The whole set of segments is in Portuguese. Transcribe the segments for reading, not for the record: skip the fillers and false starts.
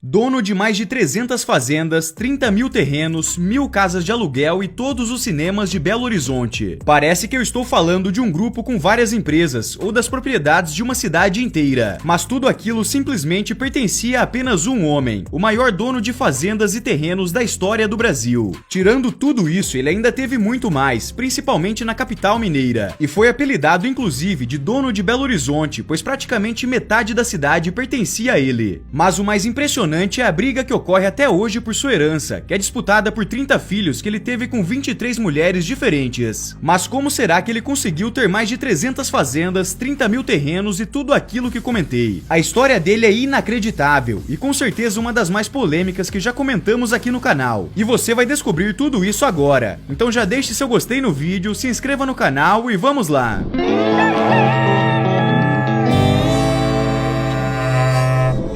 Dono de mais de 300 fazendas, 30 mil terrenos, 1000 casas de aluguel e todos os cinemas de Belo Horizonte. Parece que eu estou falando de um grupo com várias empresas ou das propriedades de uma cidade inteira, mas tudo aquilo simplesmente pertencia a apenas um homem, o maior dono de fazendas e terrenos da história do Brasil. Tirando tudo isso, ele ainda teve muito mais, principalmente na capital mineira, e foi apelidado inclusive de dono de Belo Horizonte, pois praticamente metade da cidade pertencia a ele. Mas o mais impressionante é a briga que ocorre até hoje por sua herança, que é disputada por 30 filhos que ele teve com 23 mulheres diferentes. Mas como será que ele conseguiu ter mais de 300 fazendas, 30 mil terrenos e tudo aquilo que comentei? A história dele é inacreditável e com certeza uma das mais polêmicas que já comentamos aqui no canal. E você vai descobrir tudo isso agora. Então já deixe seu gostei no vídeo, se inscreva no canal e vamos lá!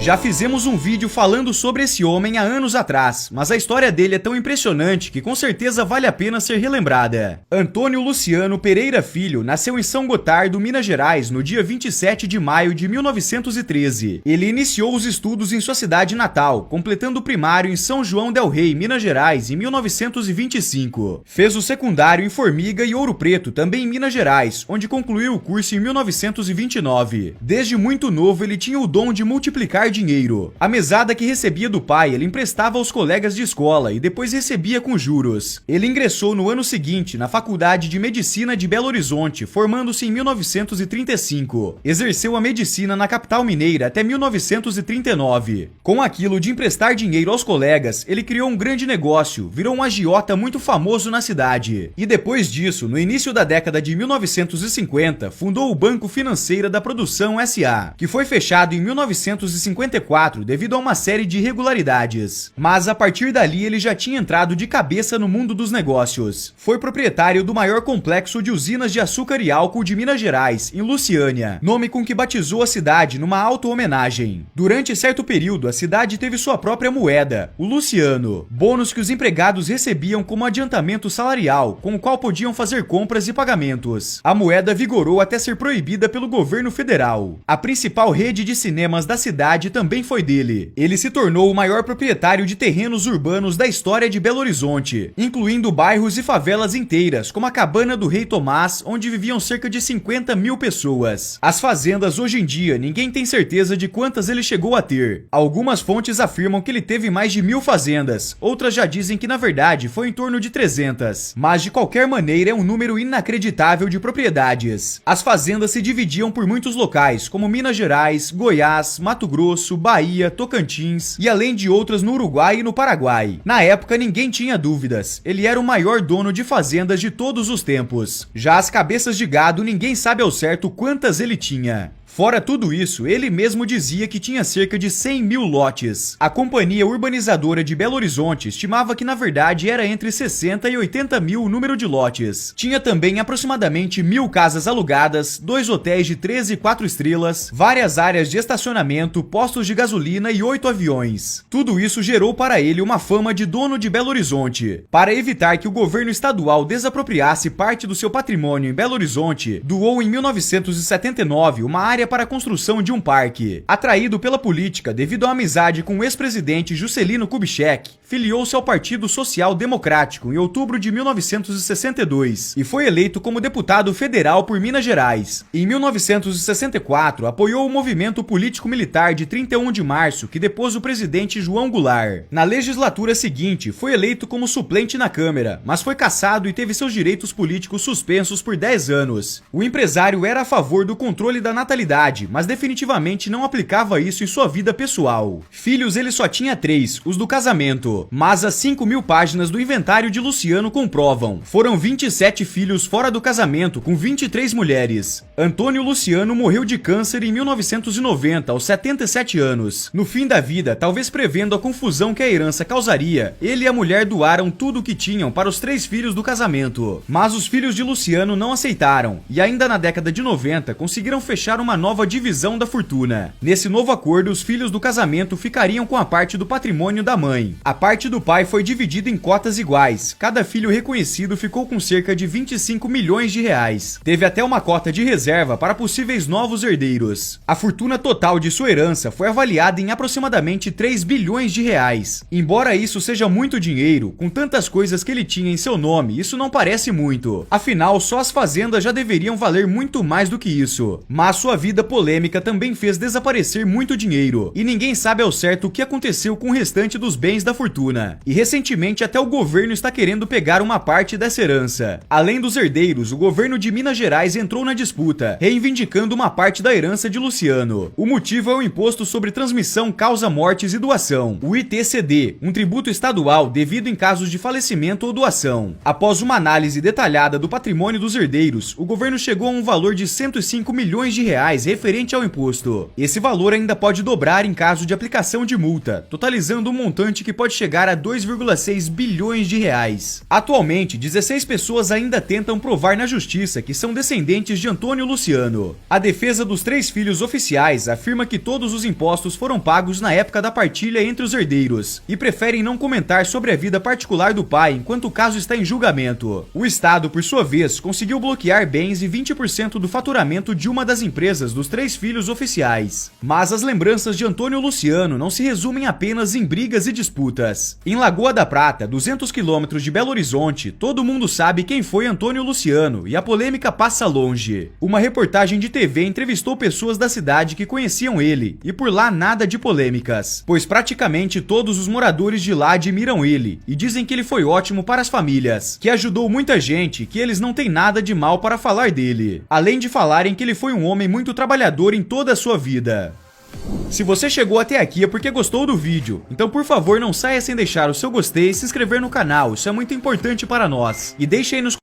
Já fizemos um vídeo falando sobre esse homem há anos atrás, mas a história dele é tão impressionante que com certeza vale a pena ser relembrada. Antônio Luciano Pereira Filho nasceu em São Gotardo, Minas Gerais, no dia 27 de maio de 1913. Ele iniciou os estudos em sua cidade natal, completando o primário em São João del Rei, Minas Gerais, em 1925. Fez o secundário em Formiga e Ouro Preto, também em Minas Gerais, onde concluiu o curso em 1929. Desde muito novo, ele tinha o dom de multiplicar dinheiro. A mesada que recebia do pai, ele emprestava aos colegas de escola e depois recebia com juros. Ele ingressou no ano seguinte na Faculdade de Medicina de Belo Horizonte, formando-se em 1935. Exerceu a medicina na capital mineira até 1939. Com aquilo de emprestar dinheiro aos colegas, ele criou um grande negócio, virou um agiota muito famoso na cidade. E depois disso, no início da década de 1950, fundou o Banco Financeira da Produção S.A., que foi fechado em 1954 devido a uma série de irregularidades. Mas a partir dali ele já tinha entrado de cabeça no mundo dos negócios. Foi proprietário do maior complexo de usinas de açúcar e álcool de Minas Gerais, em Luciânia, nome com que batizou a cidade numa auto-homenagem. Durante certo período, a cidade teve sua própria moeda, o Luciano, bônus que os empregados recebiam como adiantamento salarial, com o qual podiam fazer compras e pagamentos. A moeda vigorou até ser proibida pelo governo federal. A principal rede de cinemas da cidade também foi dele. Ele se tornou o maior proprietário de terrenos urbanos da história de Belo Horizonte, incluindo bairros e favelas inteiras, como a Cabana do Rei Tomás, onde viviam cerca de 50 mil pessoas. As fazendas hoje em dia, ninguém tem certeza de quantas ele chegou a ter. Algumas fontes afirmam que ele teve mais de 1000 fazendas, outras já dizem que na verdade foi em torno de 300. Mas de qualquer maneira é um número inacreditável de propriedades. As fazendas se dividiam por muitos locais, como Minas Gerais, Goiás, Mato Grosso, Bahia, Tocantins e além de outras no Uruguai e no Paraguai. Na época ninguém tinha dúvidas, ele era o maior dono de fazendas de todos os tempos. Já as cabeças de gado ninguém sabe ao certo quantas ele tinha. Fora tudo isso, ele mesmo dizia que tinha cerca de 100 mil lotes. A Companhia Urbanizadora de Belo Horizonte estimava que na verdade era entre 60 e 80 mil o número de lotes. Tinha também aproximadamente 1000 casas alugadas, 2 hotéis de 3 e 4 estrelas, várias áreas de estacionamento, postos de gasolina e 8 aviões. Tudo isso gerou para ele uma fama de dono de Belo Horizonte. Para evitar que o governo estadual desapropriasse parte do seu patrimônio em Belo Horizonte, doou em 1979 uma área para a construção de um parque. Atraído pela política devido à amizade com o ex-presidente Juscelino Kubitschek, filiou-se ao Partido Social Democrático em outubro de 1962 e foi eleito como deputado federal por Minas Gerais. Em 1964, apoiou o movimento político-militar de 31 de março que depôs o presidente João Goulart. Na legislatura seguinte, foi eleito como suplente na Câmara, mas foi cassado e teve seus direitos políticos suspensos por 10 anos. O empresário era a favor do controle da natalidade, mas definitivamente não aplicava isso em sua vida pessoal. Filhos ele só tinha 3, os do casamento, mas as 5.000 páginas do inventário de Luciano comprovam. Foram 27 filhos fora do casamento, com 23 mulheres. Antônio Luciano morreu de câncer em 1990, aos 77 anos. No fim da vida, talvez prevendo a confusão que a herança causaria, ele e a mulher doaram tudo o que tinham para os 3 filhos do casamento. Mas os filhos de Luciano não aceitaram, e ainda na década de 90 conseguiram fechar uma nova divisão da fortuna. Nesse novo acordo, os filhos do casamento ficariam com a parte do patrimônio da mãe. A parte do pai foi dividida em cotas iguais. Cada filho reconhecido ficou com cerca de 25 milhões de reais. Teve até uma cota de reserva para possíveis novos herdeiros. A fortuna total de sua herança foi avaliada em aproximadamente 3 bilhões de reais. Embora isso seja muito dinheiro, com tantas coisas que ele tinha em seu nome, isso não parece muito. Afinal, só as fazendas já deveriam valer muito mais do que isso. Mas sua vida polêmica também fez desaparecer muito dinheiro, e ninguém sabe ao certo o que aconteceu com o restante dos bens da fortuna. E recentemente até o governo está querendo pegar uma parte dessa herança. Além dos herdeiros, o governo de Minas Gerais entrou na disputa, reivindicando uma parte da herança de Luciano. O motivo é o Imposto sobre Transmissão, Causa Mortes e Doação, o ITCD, um tributo estadual devido em casos de falecimento ou doação. Após uma análise detalhada do patrimônio dos herdeiros, o governo chegou a um valor de 105 milhões de reais referente ao imposto. Esse valor ainda pode dobrar em caso de aplicação de multa, totalizando um montante que pode chegar a 2,6 bilhões de reais. Atualmente, 16 pessoas ainda tentam provar na justiça que são descendentes de Antônio Luciano. A defesa dos 3 filhos oficiais afirma que todos os impostos foram pagos na época da partilha entre os herdeiros e preferem não comentar sobre a vida particular do pai enquanto o caso está em julgamento. O Estado, por sua vez, conseguiu bloquear bens e 20% do faturamento de uma das empresas dos 3 filhos oficiais. Mas as lembranças de Antônio Luciano não se resumem apenas em brigas e disputas. Em Lagoa da Prata, 200 quilômetros de Belo Horizonte, todo mundo sabe quem foi Antônio Luciano e a polêmica passa longe. Uma reportagem de TV entrevistou pessoas da cidade que conheciam ele e por lá nada de polêmicas, pois praticamente todos os moradores de lá admiram ele e dizem que ele foi ótimo para as famílias, que ajudou muita gente, que eles não têm nada de mal para falar dele, além de falarem que ele foi um homem muito trabalhador em toda a sua vida. Se você chegou até aqui é porque gostou do vídeo, então por favor não saia sem deixar o seu gostei e se inscrever no canal, isso é muito importante para nós. E deixe aí nos